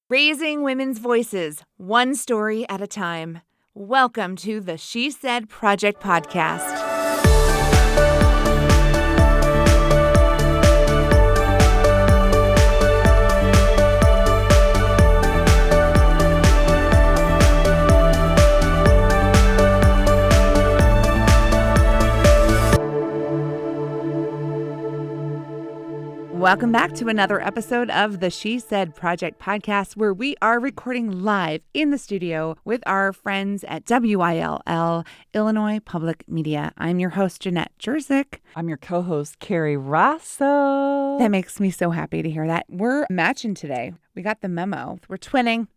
Raising women's voices, one story at a time. Welcome to the She Said Project podcast. Welcome back to another episode of the She Said Project podcast, where we are recording live in the studio with our friends at WILL, Illinois Public Media. I'm your host, Jeanette Jerzyk. I'm your co-host, Kerry Rosso. That makes me so happy to hear that. We're matching today. We got the memo. We're twinning.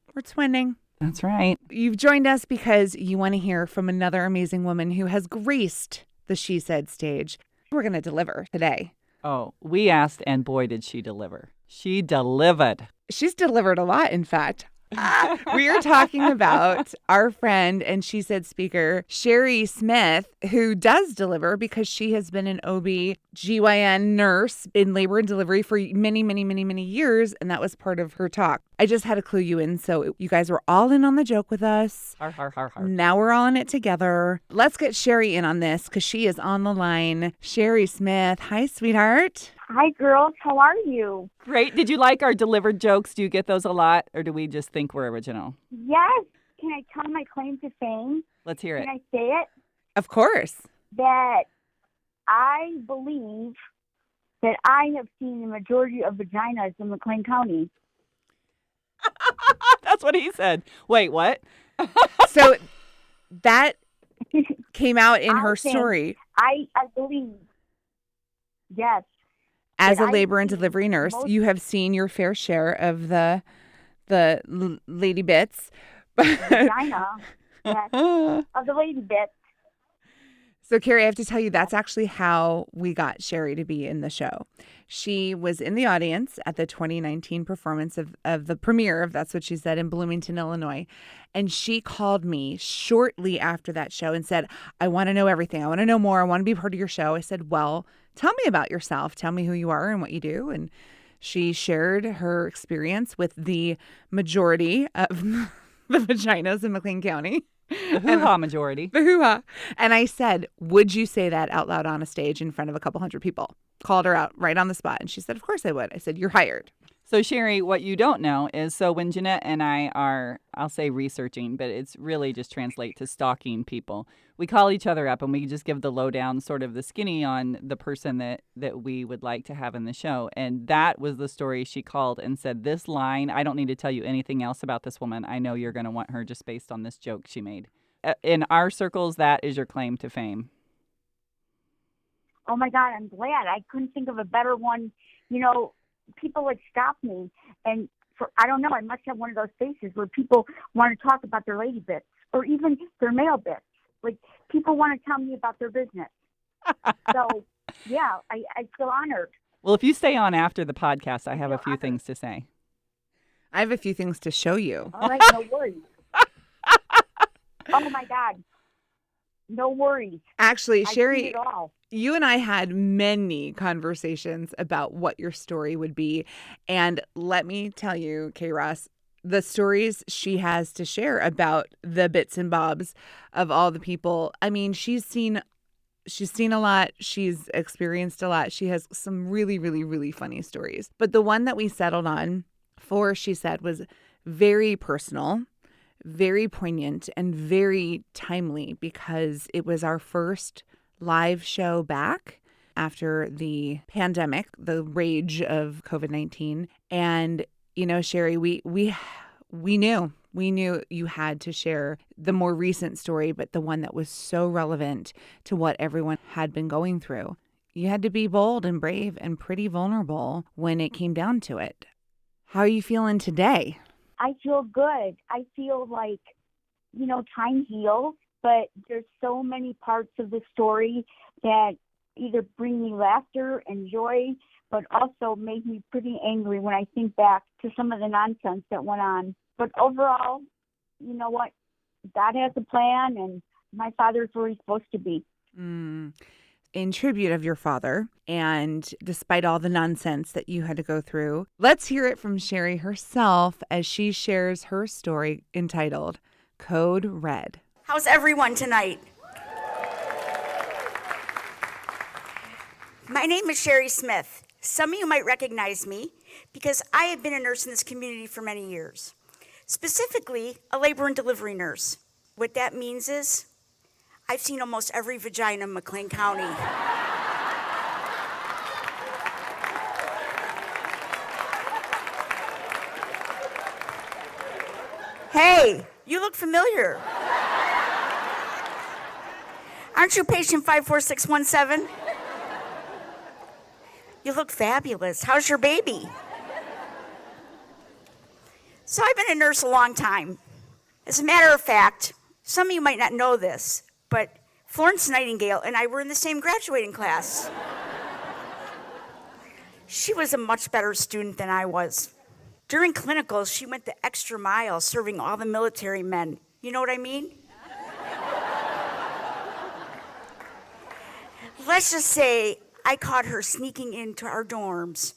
That's right. You've joined us because you want to hear from another amazing woman who has graced the She Said stage. We're going to deliver today. Oh, we asked, and boy, did she deliver. She delivered. She's delivered a lot, in fact. We are talking about our friend and She Said speaker, Sheri Smith, who does deliver because she has been an OB/GYN nurse in labor and delivery for many years, and that was part of her talk. I just had to clue you in, so you guys were all in on the joke with us. Har. Now we're all in it together. Let's get Sheri in on this because she is on the line. Sheri Smith, hi, sweetheart. Hi, girls. How are you? Great. Did you like our delivered jokes? Do you get those a lot, or do we just think we're original? Yes. Can I tell my claim to fame? Let's hear it. Can I say it? Of course. That I believe that I have seen the majority of vaginas in McLean County. That's what he said. Wait, what? So that came out in her think- story. I believe, yes. As a But labor and delivery nurse, you have seen your fair share of the lady bits. Vagina, yes, of the lady bits. So, Kerry, I have to tell you, that's actually how we got Sheri to be in the show. She was in the audience at the 2019 performance of the premiere of That's What She Said in Bloomington, Illinois. And she called me shortly after that show and said, I want to know everything. I want to know more. I want to be part of your show. I said, well, tell me about yourself. Tell me who you are and what you do. And she shared her experience with the majority of the vaginas in McLean County. The hoo-ha majority. The hoo-ha. And I said, would you say that out loud on a stage in front of a couple hundred people? Called her out right on the spot. And she said, of course I would. I said, you're hired. So, Sheri, what you don't know is, so when Jeanette and I are, I'll say researching, but it's really just translate to stalking people. We call each other up and we just give the lowdown, sort of the skinny on the person that we would like to have in the show. And that was the story she called and said, this line, I don't need to tell you anything else about this woman. I know you're going to want her just based on this joke she made. In our circles, that is your claim to fame. Oh, my God, I'm glad. I couldn't think of a better one. You know, people would stop me, and I don't know, I must have one of those faces where people want to talk about their lady bits or even their male bits. Like, people want to tell me about their business. So, yeah, I feel honored. Well, if you stay on after the podcast, I have a few things to say. I have a few things to show you. All right, no worries. Oh, my God. No worries. Actually, Sheri, all. you and I had many conversations about what your story would be. And let me tell you, K-Ross, the stories she has to share about the bits and bobs of all the people. I mean, she's seen a lot. She's experienced a lot. She has some really funny stories. But the one that we settled on for, she said, was very personal, very poignant, and very timely because it was our first live show back after the pandemic, the rage of COVID-19. And, you know, Sheri, we knew you had to share the more recent story, but the one that was so relevant to what everyone had been going through. You had to be bold and brave and pretty vulnerable when it came down to it. How are you feeling today? I feel good. I feel like, you know, time heals, but there's so many parts of the story that either bring me laughter and joy, but also make me pretty angry when I think back to some of the nonsense that went on. But overall, you know what? God has a plan, and my father's where he's supposed to be. in tribute of your father, and despite all the nonsense that you had to go through. Let's hear it from Sheri herself as she shares her story entitled Code Red. How's everyone tonight? My name is Sheri Smith. Some of you might recognize me because I have been a nurse in this community for many years, specifically a labor and delivery nurse. What that means is I've seen almost every vagina in McLean County. Hey, you look familiar. Aren't you patient 54617? You look fabulous. How's your baby? So I've been a nurse a long time. As a matter of fact, some of you might not know this, but Florence Nightingale and I were in the same graduating class. She was a much better student than I was. During clinicals, she went the extra mile serving all the military men. You know what I mean? Let's just say I caught her sneaking into our dorms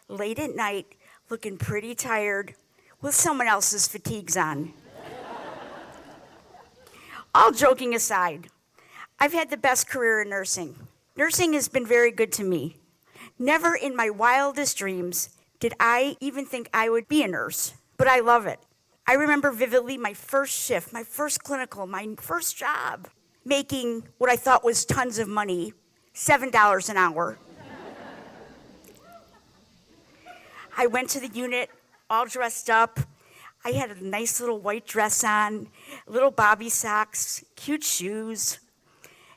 late at night, looking pretty tired, with someone else's fatigues on. All joking aside, I've had the best career in nursing. Nursing has been very good to me. Never in my wildest dreams did I even think I would be a nurse, but I love it. I remember vividly my first shift, my first clinical, my first job, making what I thought was tons of money, $7 an hour. I went to the unit all dressed up. I had a nice little white dress on, little bobby socks, cute shoes.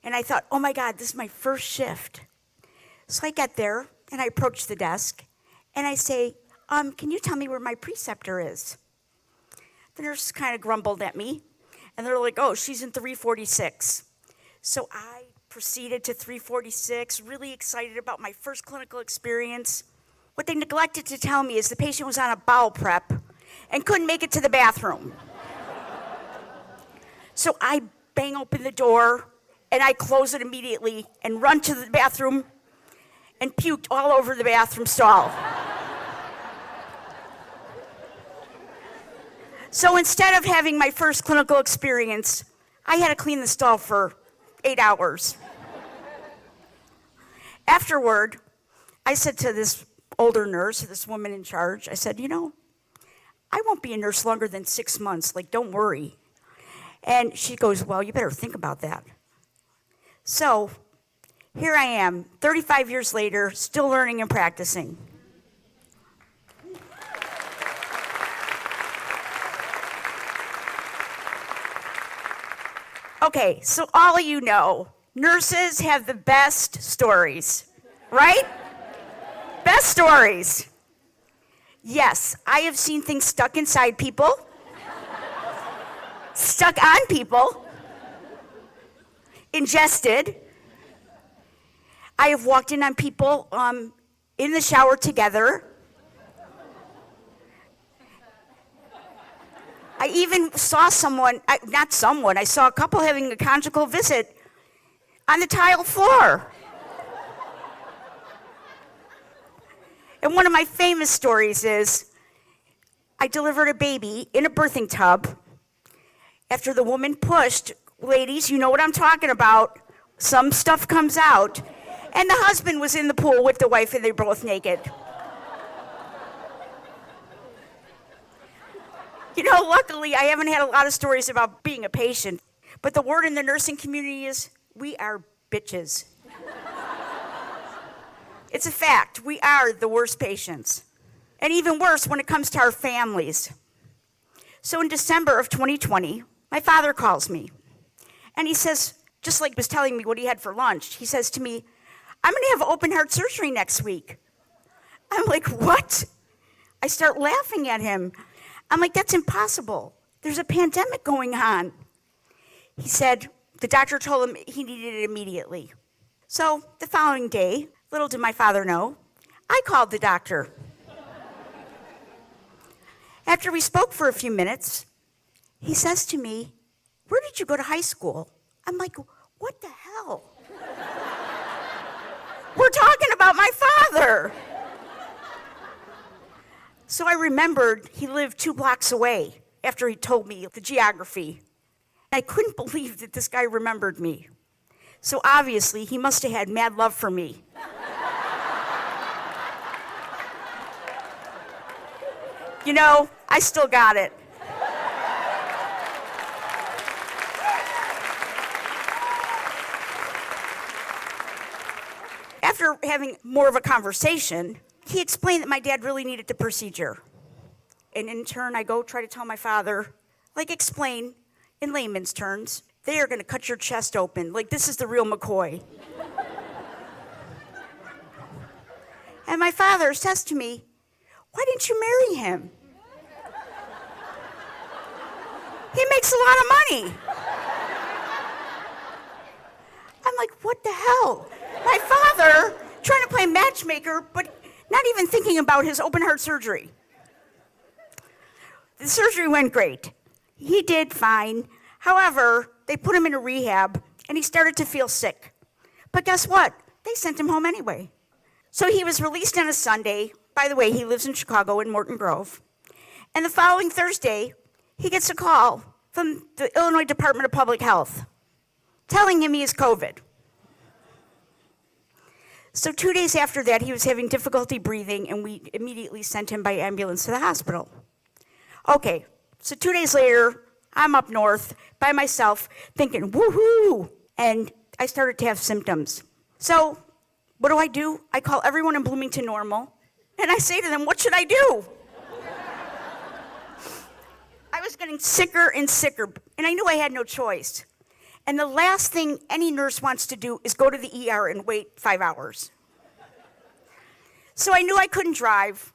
And I thought, oh my God, this is my first shift. So I get there and I approach the desk and I say, can you tell me where my preceptor is? The nurse kind of grumbled at me and they're like, oh, she's in 346. So I proceeded to 346, really excited about my first clinical experience. What they neglected to tell me is the patient was on a bowel prep and couldn't make it to the bathroom. So I bang open the door and I close it immediately and run to the bathroom and puked all over the bathroom stall. So instead of having my first clinical experience, I had to clean the stall for 8 hours. Afterward, I said to this older nurse, this woman in charge, I said, I won't be a nurse longer than 6 months, don't worry. And she goes, well, you better think about that. So here I am, 35 years later, still learning and practicing. Okay, so all of you know, nurses have the best stories, right? Best stories. Yes, I have seen things stuck inside people, stuck on people, ingested. I have walked in on people in the shower together. I even saw I saw a couple having a conjugal visit on the tile floor. And one of my famous stories is I delivered a baby in a birthing tub. After the woman pushed, ladies, you know what I'm talking about, some stuff comes out. And the husband was in the pool with the wife and they were both naked. Luckily, I haven't had a lot of stories about being a patient, but the word in the nursing community is we are bitches. It's a fact. We are the worst patients. And even worse when it comes to our families. So in December of 2020, my father calls me. And he says, just like he was telling me what he had for lunch, he says to me, I'm going to have open heart surgery next week. I'm like, what? I start laughing at him. I'm like, that's impossible. There's a pandemic going on. He said, the doctor told him he needed it immediately. So the following day, little did my father know, I called the doctor. After we spoke for a few minutes, he says to me, where did you go to high school? I'm like, what the hell? We're talking about my father. So I remembered he lived 2 blocks away after he told me the geography. I couldn't believe that this guy remembered me. So obviously, he must have had mad love for me. You know, I still got it. After having more of a conversation, he explained that my dad really needed the procedure. And in turn, I go try to tell my father, explain in layman's terms, they are going to cut your chest open. This is the real McCoy. And my father says to me, why didn't you marry him? He makes a lot of money. I'm like, what the hell? My father trying to play matchmaker, but not even thinking about his open heart surgery. The surgery went great. He did fine. However, they put him in a rehab, and he started to feel sick. But guess what? They sent him home anyway. So he was released on a Sunday. By the way, he lives in Chicago in Morton Grove. And the following Thursday, he gets a call from the Illinois Department of Public Health telling him he has COVID. So 2 days after that, he was having difficulty breathing, and we immediately sent him by ambulance to the hospital. Okay, so 2 days later, I'm up north by myself thinking, woohoo! And I started to have symptoms. So what do? I call everyone in Bloomington-Normal, and I say to them, what should I do? I was getting sicker and sicker, and I knew I had no choice. And the last thing any nurse wants to do is go to the ER and wait 5 hours. So I knew I couldn't drive.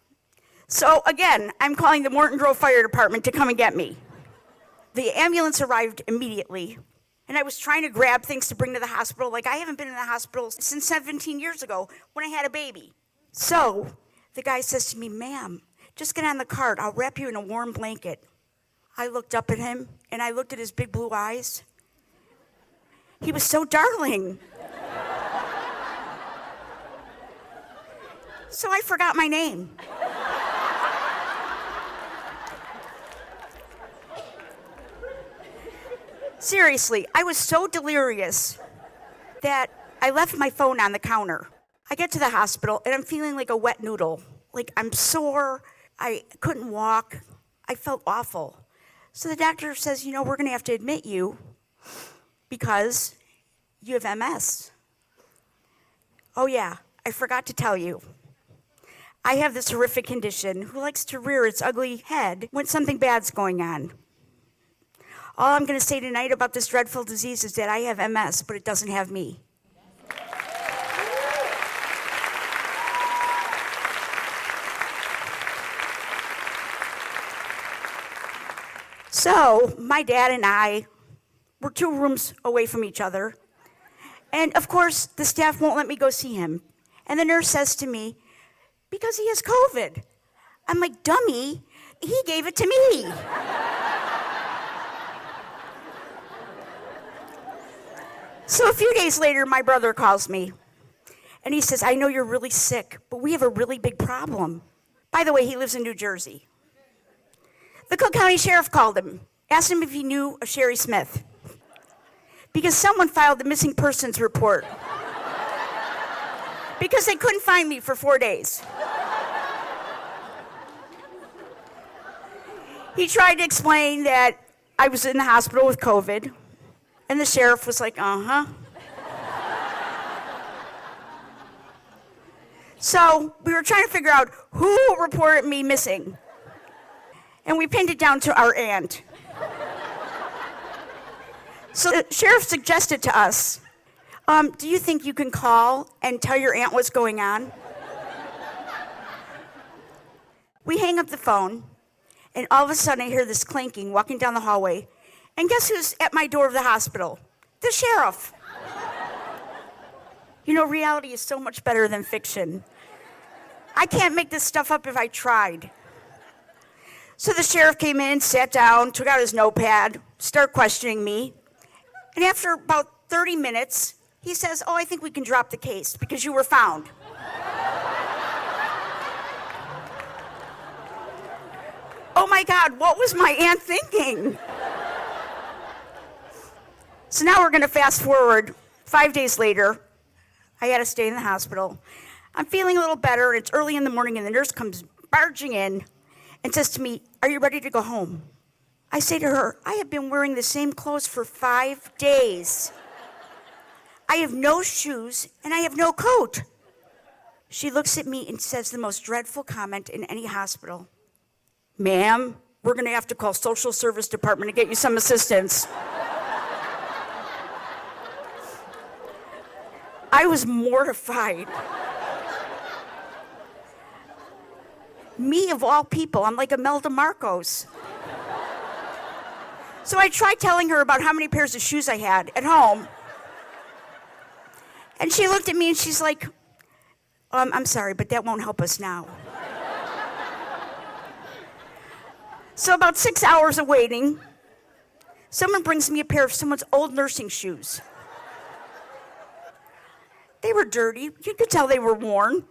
So again, I'm calling the Morton Grove Fire Department to come and get me. The ambulance arrived immediately, and I was trying to grab things to bring to the hospital. I haven't been in the hospital since 17 years ago when I had a baby. So the guy says to me, ma'am, just get on the cart. I'll wrap you in a warm blanket. I looked up at him, and I looked at his big blue eyes. He was so darling. So I forgot my name. Seriously, I was so delirious that I left my phone on the counter. I get to the hospital, and I'm feeling like a wet noodle. I'm sore. I couldn't walk. I felt awful. So the doctor says, we're going to have to admit you because you have MS. Oh yeah, I forgot to tell you. I have this horrific condition who likes to rear its ugly head when something bad's going on. All I'm going to say tonight about this dreadful disease is that I have MS, but it doesn't have me. So my dad and I were 2 rooms away from each other. And of course, the staff won't let me go see him. And the nurse says to me, because he has COVID. I'm like, dummy, he gave it to me. So a few days later, my brother calls me. And he says, I know you're really sick, but we have a really big problem. By the way, he lives in New Jersey. The Cook County Sheriff called him, asked him if he knew of Sheri Smith. Because someone filed the missing persons report. Because they couldn't find me for 4 days. He tried to explain that I was in the hospital with COVID, and the sheriff was like, uh-huh. So we were trying to figure out who reported me missing. And we pinned it down to our aunt. So the sheriff suggested to us, do you think you can call and tell your aunt what's going on? We hang up the phone, and all of a sudden I hear this clanking walking down the hallway. And guess who's at my door of the hospital? The sheriff. Reality is so much better than fiction. I can't make this stuff up if I tried. So the sheriff came in, sat down, took out his notepad, started questioning me. And after about 30 minutes, He says, oh, I think we can drop the case because you were found. Oh my God, what was my aunt thinking? So now we're going to fast forward 5 days later. I had to stay in the hospital. I'm feeling a little better, and it's early in the morning, and the nurse comes barging in and says to me, are you ready to go home? I say to her, I have been wearing the same clothes for 5 days. I have no shoes, and I have no coat. She looks at me and says the most dreadful comment in any hospital. Ma'am, we're going to have to call social service department to get you some assistance. I was mortified. Me, of all people, I'm like Imelda Marcos. So I tried telling her about how many pairs of shoes I had at home. And she looked at me and she's like, I'm sorry, but that won't help us now. So about 6 hours of waiting, someone brings me a pair of someone's old nursing shoes. They were dirty. You could tell they were worn.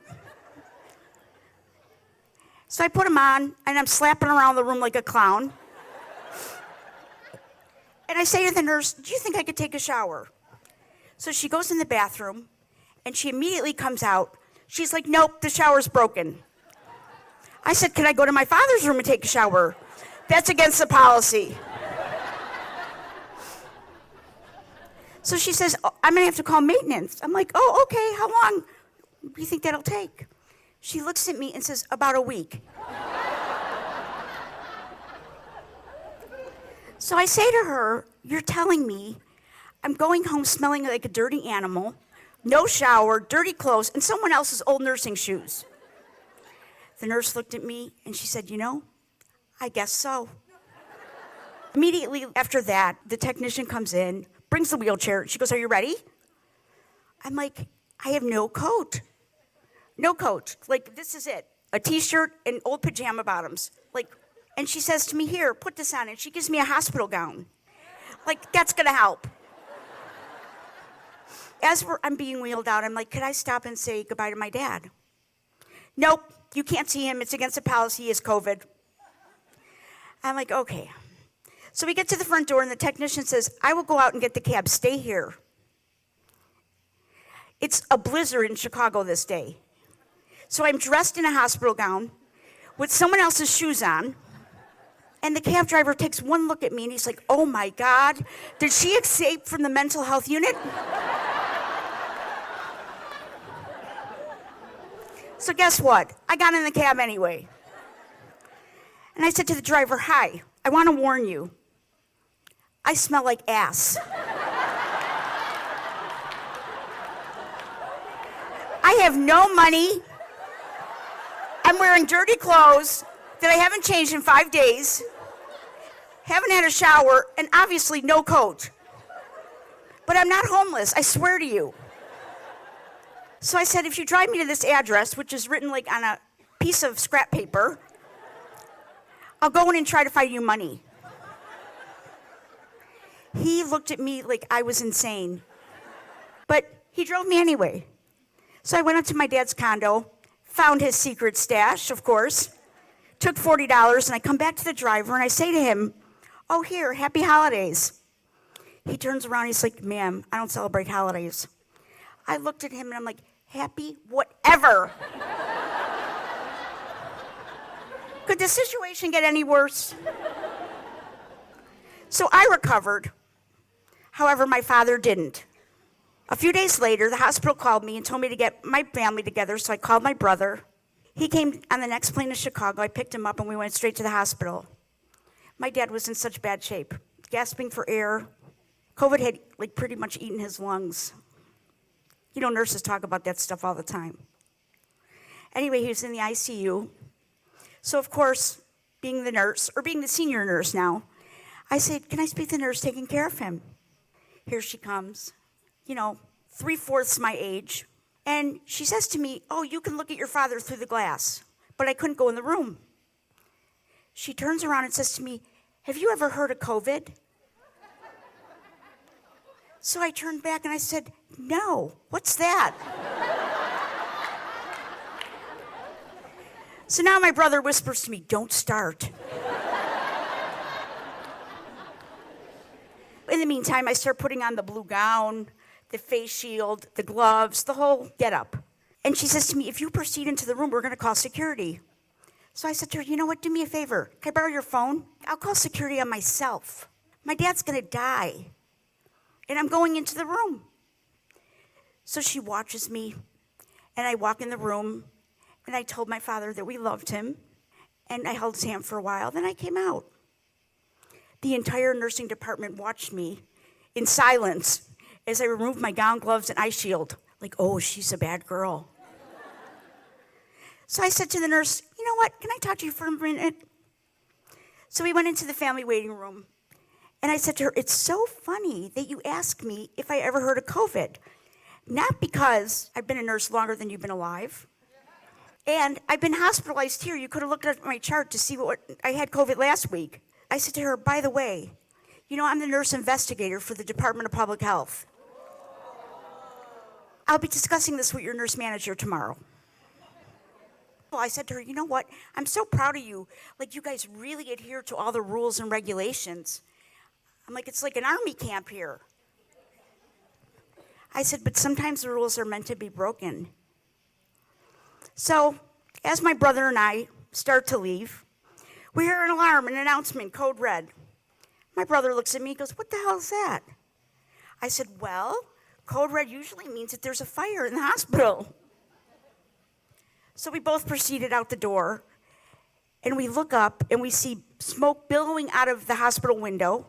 So I put them on, and I'm slapping around the room like a clown. And I say to the nurse, do you think I could take a shower? So she goes in the bathroom, and she immediately comes out. She's like, nope, the shower's broken. I said, can I go to my father's room and take a shower? That's against the policy. So she says, oh, I'm going to have to call maintenance. I'm like, oh, okay, how long do you think that'll take? She looks at me and says, about a week. So I say to her, you're telling me I'm going home smelling like a dirty animal, no shower, dirty clothes, and someone else's old nursing shoes. The nurse looked at me and she said, you know, I guess so. Immediately after that, the technician comes in, brings the wheelchair. She goes, are you ready? I'm like, I have no coat. No coat. Like, this is it. A t-shirt and old pajama bottoms. Like, and she says to me, here, put this on. And she gives me a hospital gown. Like, that's going to help. As I'm being wheeled out, I'm like, could I stop and say goodbye to my dad? Nope, you can't see him. It's against the policy. He has COVID. I'm like, okay. So we get to the front door, and the technician says, I will go out and get the cab. Stay here. It's a blizzard in Chicago this day. So I'm dressed in a hospital gown with someone else's shoes on, and the cab driver takes one look at me, and he's like, oh, my God, did she escape from the mental health unit? So guess what? I got in the cab anyway. And I said to the driver, hi, I want to warn you. I smell like ass. I have no money. I'm wearing dirty clothes that I haven't changed in 5 days, haven't had a shower, and obviously no coat. But I'm not homeless, I swear to you. So I said, if you drive me to this address, which is written like on a piece of scrap paper, I'll go in and try to find you money. He looked at me like I was insane. But he drove me anyway. So I went up to my dad's condo, found his secret stash, of course, took $40, and I come back to the driver, and I say to him, oh, here, happy holidays. He turns around, he's like, ma'am, I don't celebrate holidays. I looked at him, and I'm like, happy whatever. Could the situation get any worse? So I recovered. However, my father didn't. A few days later, the hospital called me and told me to get my family together, so I called my brother. He came on the next plane to Chicago. I picked him up, and we went straight to the hospital. My dad was in such bad shape, gasping for air. COVID had pretty much eaten his lungs. You know, nurses talk about that stuff all the time. Anyway, he was in the ICU. So, of course, being the nurse, or being the senior nurse now, I said, can I speak to the nurse taking care of him? Here she comes, 3/4 my age. And she says to me, oh, you can look at your father through the glass. But I couldn't go in the room. She turns around and says to me, have you ever heard of COVID? So I turned back and I said, no, what's that? So now my brother whispers to me, don't start. In the meantime, I start putting on the blue gown, the face shield, the gloves, the whole getup. And she says to me, if you proceed into the room, we're going to call security. So I said to her, you know what, do me a favor. Can I borrow your phone? I'll call security on myself. My dad's going to die. And I'm going into the room. So she watches me, and I walk in the room, and I told my father that we loved him, and I held his hand for a while. Then I came out. The entire nursing department watched me in silence as I removed my gown, gloves, and eye shield. Like, oh, she's a bad girl. So I said to the nurse, you know what, can I talk to you for a minute? So we went into the family waiting room. And I said to her, it's so funny that you ask me if I ever heard of COVID. Not because I've been a nurse longer than you've been alive. And I've been hospitalized here. You could have looked at my chart to see what I had COVID last week. I said to her, by the way, you know, I'm the nurse investigator for the Department of Public Health. I'll be discussing this with your nurse manager tomorrow. Well, I said to her, you know what? I'm so proud of you. Like, you guys really adhere to all the rules and regulations. I'm like, it's like an army camp here. I said, but sometimes the rules are meant to be broken. So, as my brother and I start to leave, we hear an alarm, an announcement, code red. My brother looks at me and goes, what the hell is that? I said, well, code red usually means that there's a fire in the hospital. So we both proceeded out the door, and we look up, and we see smoke billowing out of the hospital window,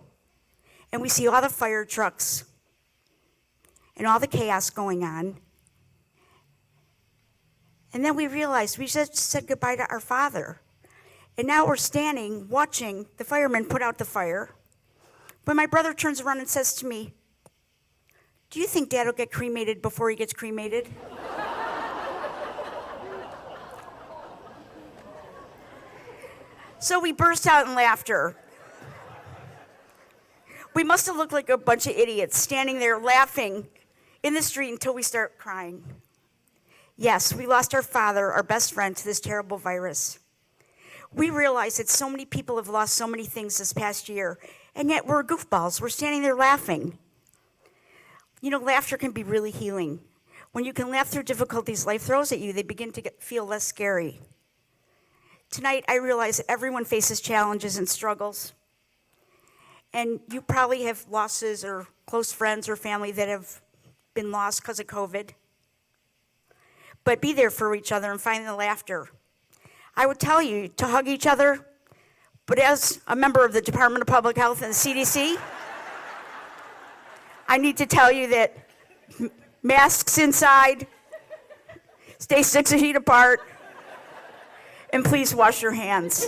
and we see all the fire trucks and all the chaos going on. And then we realized we just said goodbye to our father. And now we're standing, watching the firemen put out the fire. But my brother turns around and says to me, do you think Dad will get cremated before he gets cremated? So we burst out in laughter. We must have looked like a bunch of idiots standing there laughing in the street until we start crying. Yes, we lost our father, our best friend, to this terrible virus. We realize that so many people have lost so many things this past year, and yet we're goofballs. We're standing there laughing. You know, laughter can be really healing. When you can laugh through difficulties life throws at you, they begin to feel less scary. Tonight, I realize that everyone faces challenges and struggles. And you probably have losses or close friends or family that have been lost because of COVID. But be there for each other and find the laughter. I would tell you to hug each other, but as a member of the Department of Public Health and the CDC, I need to tell you that masks inside, stay 6 feet apart, and please wash your hands.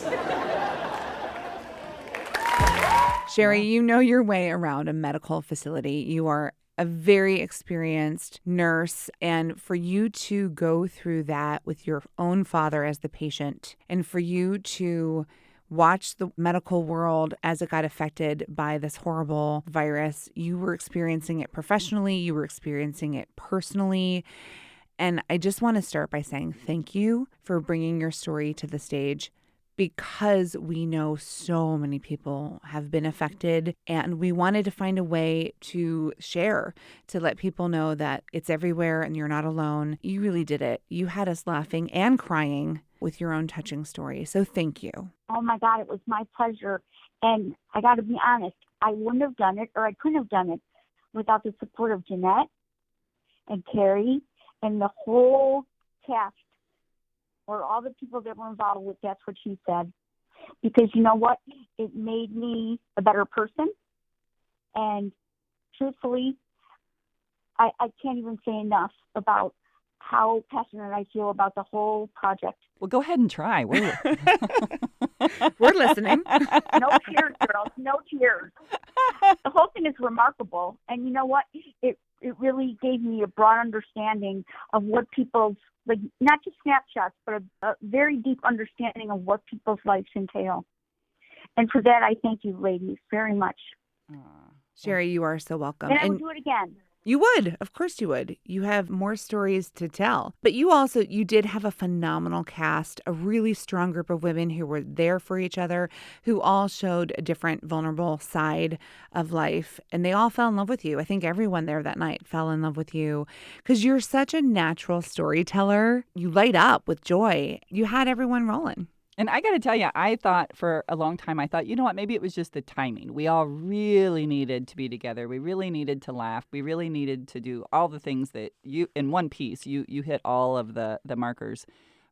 Sheri, you know your way around a medical facility. You are a very experienced nurse, and for you to go through that with your own father as the patient, and for you to watch the medical world as it got affected by this horrible virus, you were experiencing it professionally, you were experiencing it personally. And I just want to start by saying thank you for bringing your story to the stage, because we know so many people have been affected, and we wanted to find a way to share, to let people know that it's everywhere and you're not alone. You really did it. You had us laughing and crying with your own touching story. So thank you. Oh my God, it was my pleasure. And I got to be honest, I wouldn't have done it, or I couldn't have done it without the support of Jenette and Kerry and the whole cast, or all the people that were involved with That's What She Said. Because you know what? It made me a better person. And truthfully, I can't even say enough about how passionate I feel about the whole project. Well, go ahead and try. We're listening. No tears, girls. No tears. The whole thing is remarkable. And you know what? It really gave me a broad understanding of what people's, like, not just snapshots, but a very deep understanding of what people's lives entail. And for that, I thank you, ladies, very much. Sheri, you are so welcome. And I would do it again. You would. Of course you would. You have more stories to tell. But you did have a phenomenal cast, a really strong group of women who were there for each other, who all showed a different vulnerable side of life. And they all fell in love with you. I think everyone there that night fell in love with you because you're such a natural storyteller. You light up with joy. You had everyone rolling. And I got to tell you, I thought for a long time, you know what, maybe it was just the timing. We all really needed to be together. We really needed to laugh. We really needed to do all the things that you, in one piece, you hit all of the markers.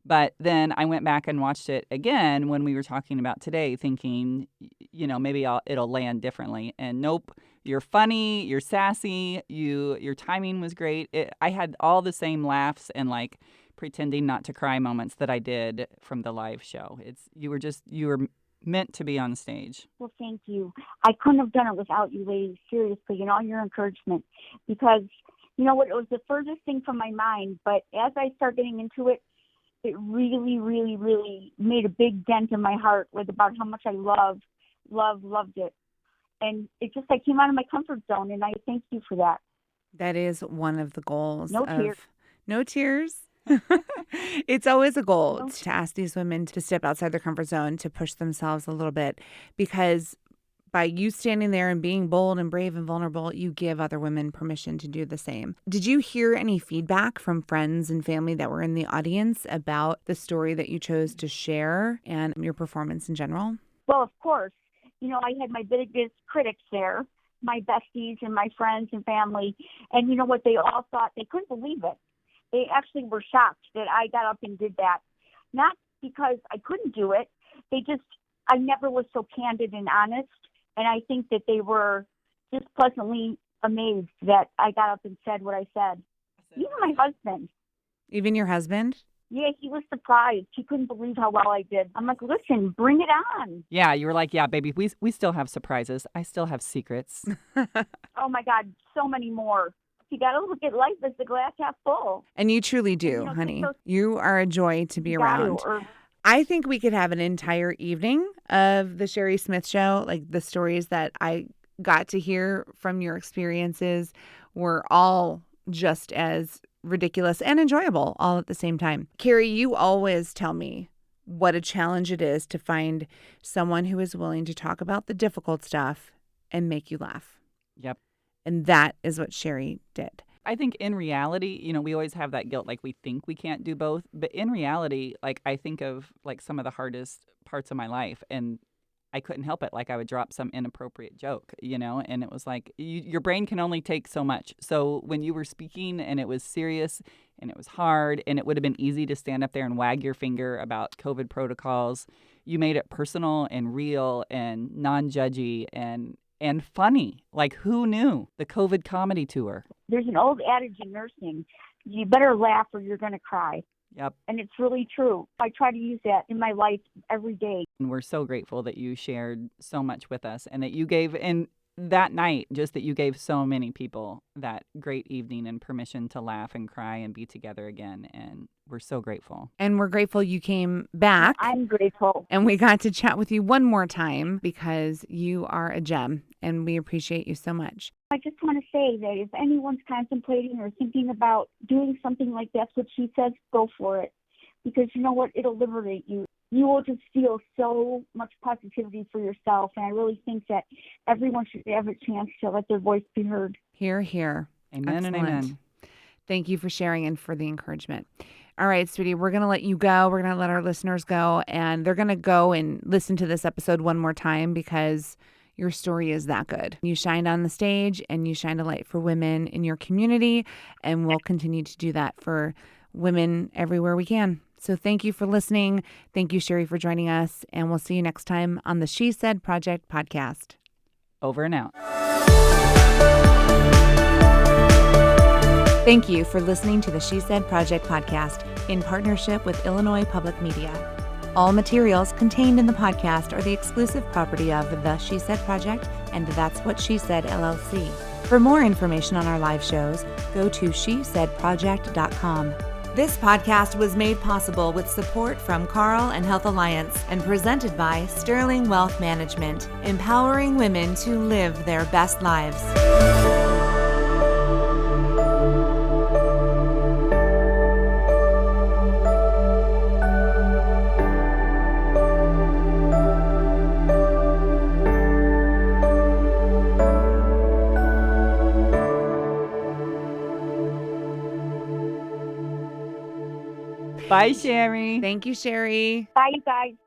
But then I went back and watched it again when we were talking about today, thinking, maybe it'll land differently. And nope, you're funny, you're sassy, your timing was great. I had all the same laughs and pretending not to cry moments that I did from the live show. You were meant to be on stage. Well, thank you. I couldn't have done it without you ladies, seriously, and all your encouragement, because you know what, it was the furthest thing from my mind, but as I started getting into it, it really, really, really made a big dent in my heart about how much I loved it. And it just, I came out of my comfort zone, and I thank you for that. That is one of the goals. No tears. No tears. It's always a goal to ask these women to step outside their comfort zone, to push themselves a little bit, because by you standing there and being bold and brave and vulnerable, you give other women permission to do the same. Did you hear any feedback from friends and family that were in the audience about the story that you chose to share and your performance in general? Well, of course. I had my biggest critics there, my besties and my friends and family, and you know what? They all thought, they couldn't believe it. They actually were shocked that I got up and did that. Not because I couldn't do it. I never was so candid and honest. And I think that they were just pleasantly amazed that I got up and said what I said. Even my husband. Even your husband? Yeah, he was surprised. He couldn't believe how well I did. I'm like, listen, bring it on. Yeah, you were like, yeah, baby, we still have surprises. I still have secrets. Oh, my God, so many more. You got to look at life as the glass half full. And you truly do, honey. You are a joy to be around. I think we could have an entire evening of the Sheri Smith Show. Like, the stories that I got to hear from your experiences were all just as ridiculous and enjoyable all at the same time. Kerry, you always tell me what a challenge it is to find someone who is willing to talk about the difficult stuff and make you laugh. Yep. And that is what Sheri did. I think in reality, we always have that guilt, we think we can't do both. But in reality, I think of some of the hardest parts of my life, and I couldn't help it. I would drop some inappropriate joke, and it was your brain can only take so much. So when you were speaking and it was serious and it was hard and it would have been easy to stand up there and wag your finger about COVID protocols, you made it personal and real and non-judgy and funny. Who knew? The COVID comedy tour. There's an old adage in nursing, you better laugh or you're going to cry. Yep. And it's really true. I try to use that in my life every day. And we're so grateful that you shared so much with us and that you gave, and that night, just that you gave so many people that great evening and permission to laugh and cry and be together again. And we're so grateful. And we're grateful you came back. I'm grateful. And we got to chat with you one more time because you are a gem and we appreciate you so much. I just want to say that if anyone's contemplating or thinking about doing something like That's What She Said, go for it. Because you know what? It'll liberate you. You will just feel so much positivity for yourself. And I really think that everyone should have a chance to let their voice be heard. Hear, hear. Amen. Excellent. And amen. Thank you for sharing and for the encouragement. All right, sweetie, we're going to let you go. We're going to let our listeners go. And they're going to go and listen to this episode one more time because your story is that good. You shined on the stage and you shined a light for women in your community. And we'll continue to do that for women everywhere we can. So thank you for listening. Thank you, Sheri, for joining us. And we'll see you next time on the She Said Project podcast. Over and out. Thank you for listening to the She Said Project podcast in partnership with Illinois Public Media. All materials contained in the podcast are the exclusive property of the She Said Project and That's What She Said, LLC. For more information on our live shows, go to shesaidproject.com. This podcast was made possible with support from Carl and Health Alliance and presented by Sterling Wealth Management, empowering women to live their best lives. Bye, Sheri. Thank you, Sheri. Bye, you guys.